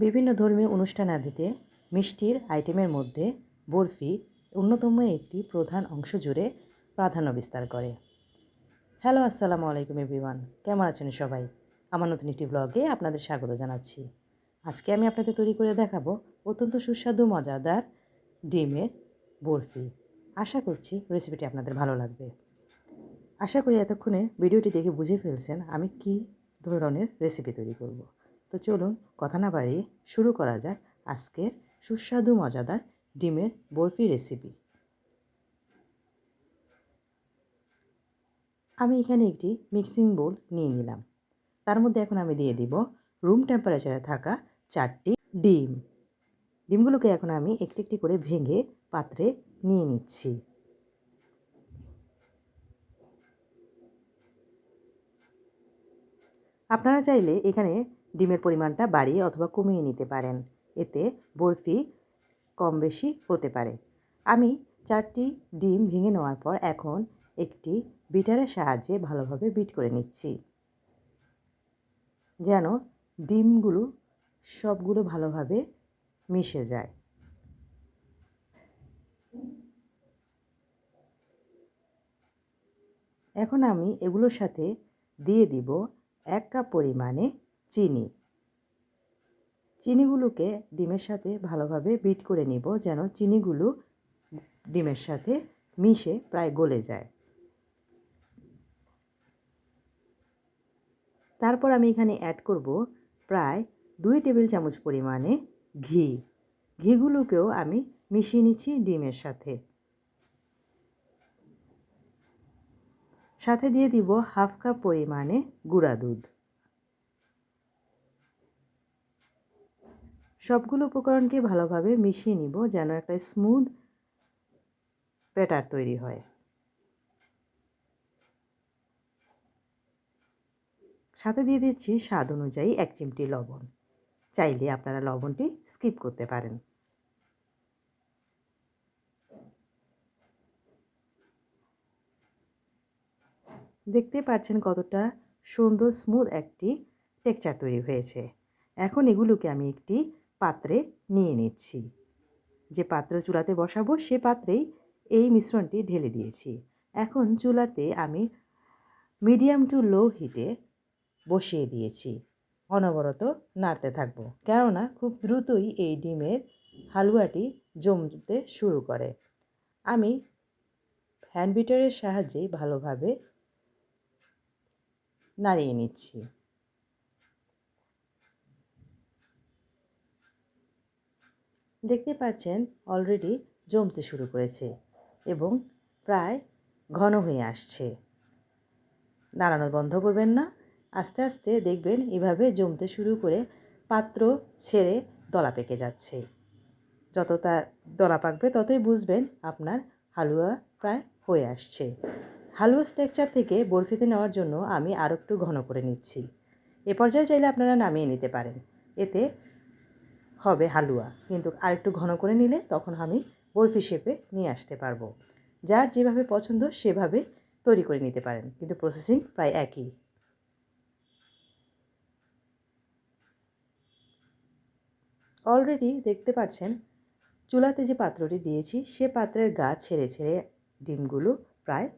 বিভিন্ন ধর্মীয় অনুষ্ঠান আদিতে মিষ্টির আইটেমের মধ্যে বরফি অন্যতম একটি প্রধান অংশ জুড়ে প্রাধান্য বিস্তার করে। হ্যালো, আসসালামু আলাইকুম এভরিওয়ান, কেমন আছেন সবাই? আমার নতুন একটি ব্লগে আপনাদের স্বাগত জানাচ্ছি। আজকে আমি আপনাদের তৈরি করে দেখাবো অত্যন্ত সুস্বাদু মজাদার ডিমের বরফি। আশা করছি রেসিপিটি আপনাদের ভালো লাগবে। আশা করি এতক্ষণে ভিডিওটি দেখে বুঝে ফেলছেন আমি কী ধরনের রেসিপি তৈরি করব। তো চলুন কথা না বাড়িয়ে শুরু করা যাক আজকের সুস্বাদু মজাদার ডিমের বরফি রেসিপি। আমি এখানে একটি মিক্সিং বোল নিয়ে নিলাম। তার মধ্যে এখন আমি দিয়ে দিব রুম টেম্পারেচারে থাকা 4টি ডিম। ডিমগুলোকে এখন আমি একটি একটি করে ভেঙে পাত্রে নিয়ে নিচ্ছি। আপনারা চাইলে এখানে ডিমের পরিমাণটা বাড়িয়ে অথবা কমিয়ে নিতে পারেন, এতে বরফি কম বেশি হতে পারে। আমি 4টি ডিম ভেঙে নেওয়ার পর এখন একটি বিটারের সাহায্যে ভালোভাবে বিট করে নিচ্ছি, যেন ডিমগুলো সবগুলো ভালোভাবে মিশে যায়। এখন আমি এগুলোর সাথে দিয়ে দিব 1 কাপ পরিমাণে চিনি। চিনিগুলোকে ডিমের সাথে ভালোভাবে বিট করে নিব, যেন চিনিগুলো ডিমের সাথে মিশে প্রায় গলে যায়। তারপর আমি এখানে অ্যাড করব প্রায় 2 টেবিল চামচ পরিমাণে ঘি। ঘিগুলোকেও আমি মিশিয়ে নিচ্ছি ডিমের সাথে। সাথে দিয়ে দিব 1/2 কাপ পরিমাণে গুঁড়া দুধ। সবগুলো উপকরণকে ভালোভাবে মিশিয়ে নিব, যেন একটা স্মুথ ব্যাটার তৈরি হয়। সাথে দিয়ে দিচ্ছি স্বাদ অনুযায়ী 1 চিমটি লবণ। চাইলে আপনারা লবণটি স্কিপ করতে পারেন। দেখতে পাচ্ছেন কতটা সুন্দর স্মুথ একটি টেক্সচার তৈরি হয়েছে। এখন এগুলোকে আমি একটি পাত্রে নিয়ে নিচ্ছি। যে পাত্র চুলাতে বসাবো সে পাত্রেই এই মিশ্রণটি ঢেলে দিয়েছি। এখন চুলাতে আমি মিডিয়াম টু লো হিটে বসিয়ে দিয়েছি। অনবরত নাড়তে থাকবো, কেননা খুব দ্রুতই এই ডিমের হালুয়াটি জমতে শুরু করে। আমি হ্যান্ড বিটারের সাহায্যে ভালোভাবে নাড়িয়ে নিচ্ছি। দেখতে পাচ্ছেন অলরেডি জমতে শুরু করেছে এবং প্রায় ঘন হয়ে আসছে। নাড়ানো বন্ধ করবেন না, আস্তে আস্তে দেখবেন এভাবে জমতে শুরু করে পাত্র ছেড়ে দলা পেকে যাচ্ছে। যত তা দলা পাকবে ততই বুঝবেন আপনার হালুয়া প্রায় হয়ে আসছে। হালুয়া টেক্সচার থেকে বরফিতে নেওয়ার জন্য আমি আরও একটু ঘন করে নিচ্ছি। এ পর্যায়ে চাইলে আপনারা নামিয়ে নিতে পারেন, এতে হবে হালুয়া, কিন্তু আরেকটু ঘন করে নিলে তখন আমি বরফি শেপে নিয়ে আসতে পারবো। যার যেভাবে পছন্দ সেভাবে তৈরি করে নিতে পারেন, কিন্তু প্রসেসিং প্রায় একই। অলরেডি দেখতে পাচ্ছেন চুলাতে যে পাত্রটি দিয়েছি সে পাত্রের গা ছেড়ে ছেড়ে ডিমগুলো প্রায়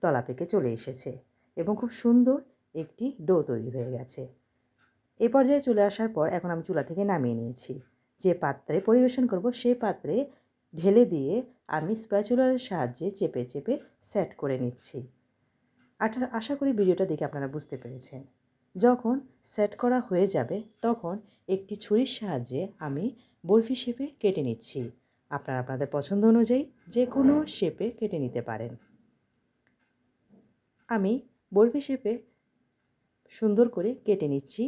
তলা পেকে চলে এসেছে এবং খুব সুন্দর একটি ডো তৈরি হয়ে গেছে। এই পর্যায়ে চলে আসার পর এখন আমি চুলা থেকে নামিয়ে নিয়েছি। যে পাত্রে পরিবেশন করব সেই পাত্রে ঢেলে দিয়ে আমি স্প্যাচুলার সাহায্যে চেপে চেপে সেট করে নিচ্ছি। আশা করি ভিডিওটা দেখে আপনারা বুঝতে পেরেছেন। যখন সেট করা হয়ে যাবে তখন একটি ছুরির সাহায্যে আমি বরফি শেপে কেটে নিচ্ছি। আপনারা আপনাদের পছন্দ অনুযায়ী যে কোনো শেপে কেটে নিতে পারেন। আমি বরফি শেপে সুন্দর করে কেটে নিচ্ছি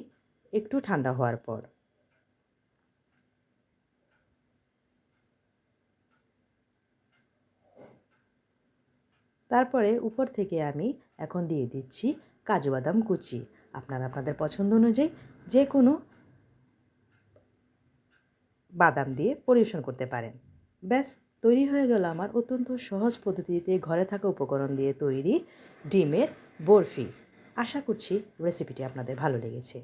একটু ঠান্ডা হওয়ার পর। তারপরে উপর থেকে আমি এখন দিয়ে দিচ্ছি কাজু বাদাম কুচি। আপনারা আপনাদের পছন্দ অনুযায়ী যে কোনো বাদাম দিয়ে পরিবেশন করতে পারেন। ব্যাস তৈরি হয়ে গেল আমার অত্যন্ত সহজ পদ্ধতিতে ঘরে থাকা উপকরণ দিয়ে তৈরি ডিমের বরফি। আশা করছি রেসিপিটি আপনাদের ভালো লেগেছে।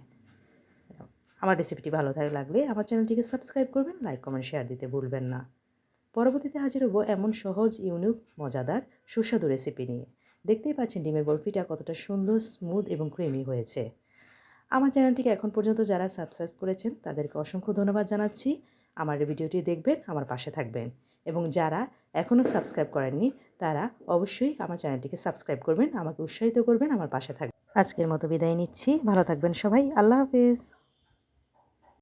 আমার রেসিপিটি ভালো লাগলে আমার চ্যানেলটিকে সাবস্ক্রাইব করবেন, লাইক কমেন্ট শেয়ার দিতে ভুলবেন না। পরবর্তীতে হাজির হব এমন সহজ, ইউনিক, মজাদার, সুস্বাদু রেসিপি নিয়ে। দেখতেই পাচ্ছেন ডিমের বরফিটা কতটা সুন্দর, স্মুথ এবং ক্রিমি হয়েছে। আমার চ্যানেলটিকে এখন পর্যন্ত যারা সাবস্ক্রাইব করেছেন তাদেরকে অসংখ্য ধন্যবাদ জানাচ্ছি। আমার এই ভিডিওটি দেখবেন, আমার পাশে থাকবেন, এবং যারা এখনও সাবস্ক্রাইব করেননি তারা অবশ্যই আমার চ্যানেলটিকে সাবস্ক্রাইব করবেন, আমাকে উৎসাহিত করবেন, আমার পাশে থাকবেন। আজকের মতো বিদায় নিচ্ছি। ভালো থাকবেন সবাই। আল্লাহ হাফেজ।